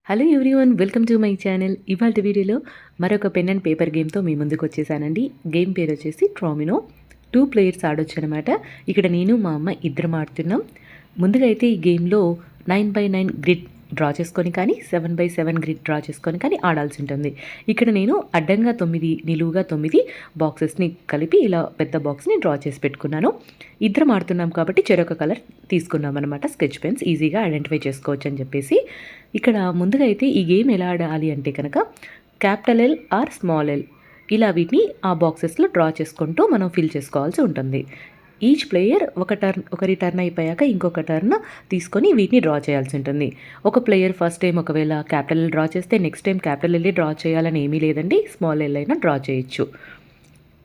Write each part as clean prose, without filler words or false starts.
Hello everyone, welcome to my channel. ఇవాళ వీడియోలో మరొక పెన్ అండ్ పేపర్ గేమ్తో మీ ముందుకు వచ్చేసానండి. గేమ్ పేరు వచ్చేసి ట్రామినో. 2 ప్లేయర్స్ ఆడొచ్చు అనమాట. ఇక్కడ నేను మా అమ్మ ఇద్దరం ఆడుతున్నాం. ముందుగా అయితే ఈ గేమ్లో 9x9 గ్రిడ్ డ్రా చేసుకొని కానీ 7x7 గ్రిడ్ డ్రా చేసుకొని కానీ ఆడాల్సి ఉంటుంది. ఇక్కడ నేను అడ్డంగా 9, నిలువుగా 9 బాక్సెస్ని కలిపి ఇలా పెద్ద బాక్స్ని డ్రా చేసి పెట్టుకున్నాను. ఇద్దరం ఆడుతున్నాం కాబట్టి చెరొక కలర్ తీసుకున్నాం అనమాట. స్కెచ్ పెన్స్ ఈజీగా ఐడెంటిఫై చేసుకోవచ్చు అని చెప్పేసి. ఇక్కడ ముందుగా అయితే ఈ గేమ్ ఎలా ఆడాలి అంటే కనుక capital L or small L ఇలా వీటిని ఆ బాక్సెస్లో డ్రా చేసుకుంటూ మనం ఫిల్ చేసుకోవాల్సి ఉంటుంది. ఈచ్ ప్లేయర్ ఒకరి టర్న్ అయిపోయాక ఇంకొక టర్న్ తీసుకొని వీటిని డ్రా చేయాల్సి ఉంటుంది. ఒక ప్లేయర్ ఫస్ట్ టైం ఒకవేళ క్యాపిటల్ ఎల్ డ్రా చేస్తే next time capital L draw చేయాలని ఏమీ లేదండి. స్మాల్ ఎల్ అయినా డ్రా చేయొచ్చు.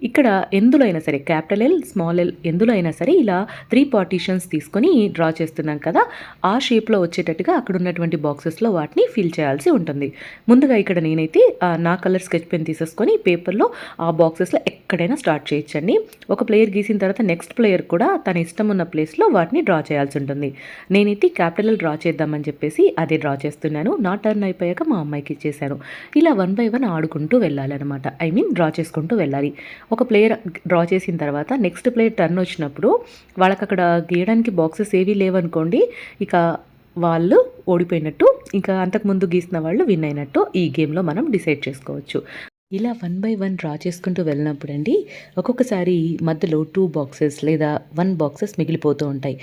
ఇక్కడ ఎందులో అయినా సరే క్యాపిటల్ ఎల్, స్మాల్ ఎల్ ఎందులో అయినా సరే ఇలా 3 పార్టీషన్స్ తీసుకొని డ్రా చేస్తున్నాం కదా, ఆ షేప్లో వచ్చేటట్టుగా అక్కడ ఉన్నటువంటి బాక్సెస్లో వాటిని ఫిల్ చేయాల్సి ఉంటుంది. ముందుగా ఇక్కడ నేనైతే నా కలర్ స్కెచ్ పెన్ తీసేసుకొని పేపర్లో ఆ బాక్సెస్లో ఎక్కడైనా స్టార్ట్ చేయొచ్చండి. ఒక ప్లేయర్ గీసిన తర్వాత నెక్స్ట్ ప్లేయర్ కూడా తన ఇష్టం ఉన్న ప్లేస్లో వాటిని డ్రా చేయాల్సి ఉంటుంది. నేనైతే క్యాపిటల్ ఎల్ డ్రా చేద్దామని చెప్పేసి అదే డ్రా చేస్తున్నాను. నా టర్న్ అయిపోయాక మా అమ్మాయికి ఇచ్చేసాను. ఇలా 1 by 1 ఆడుకుంటూ వెళ్ళాలన్నమాట. డ్రా చేసుకుంటూ వెళ్ళాలి. ఒక ప్లేయర్ డ్రా చేసిన తర్వాత నెక్స్ట్ ప్లేయర్ టర్న్ వచ్చినప్పుడు వాళ్ళకి అక్కడ గీయడానికి బాక్సెస్ ఏవీ లేవనుకోండి, ఇక వాళ్ళు ఓడిపోయినట్టు, ఇంకా అంతకుముందు గీసిన వాళ్ళు విన్ అయినట్టు ఈ గేమ్లో మనం డిసైడ్ చేసుకోవచ్చు. ఇలా 1 by 1 డ్రా చేసుకుంటూ వెళ్ళినప్పుడు అండి ఒక్కొక్కసారి మధ్యలో 2 బాక్సెస్ లేదా 1 బాక్సెస్ మిగిలిపోతూ ఉంటాయి.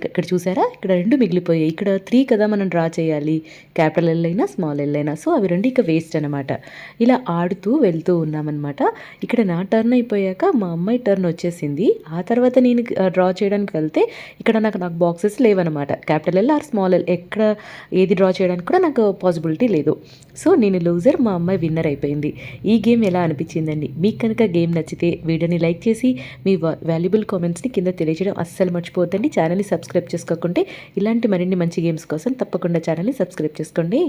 ఇక్కడ చూసారా, ఇక్కడ 2 మిగిలిపోయాయి. ఇక్కడ 3 కదా మనం డ్రా చేయాలి, క్యాపిటల్ ఎల్ అయినా స్మాల్ ఎల్ అయినా. సో అవి 2 ఇక వేస్ట్ అనమాట. ఇలా ఆడుతూ వెళ్తూ ఉన్నామన్నమాట. ఇక్కడ నా టర్న్ అయిపోయాక మా అమ్మాయి టర్న్ వచ్చేసింది. ఆ తర్వాత నేను డ్రా చేయడానికి వెళ్తే ఇక్కడ నాకు బాక్సెస్ లేవన్నమాట. Capital L or small L ఎక్కడ ఏది డ్రా చేయడానికి కూడా నాకు పాసిబిలిటీ లేదు. సో నేను లూజర్, మా అమ్మాయి విన్నర్ అయిపోయింది. ఈ గేమ్ ఎలా అనిపించిందండి? మీకు కనుక గేమ్ నచ్చితే వీడియోని లైక్ చేసి మీ వాల్యుబుల్ కామెంట్స్ని కింద తెలియజేయడం అస్సలు మర్చిపోవద్దండి. ఛానల్ని సబ్స్క్రైబ్ చేసుకోకుంటే ఇలాంటి మరిన్ని మంచి గేమ్స్ కోసం తప్పకుండా ఛానల్ని సబ్స్క్రైబ్ చేసుకోండి.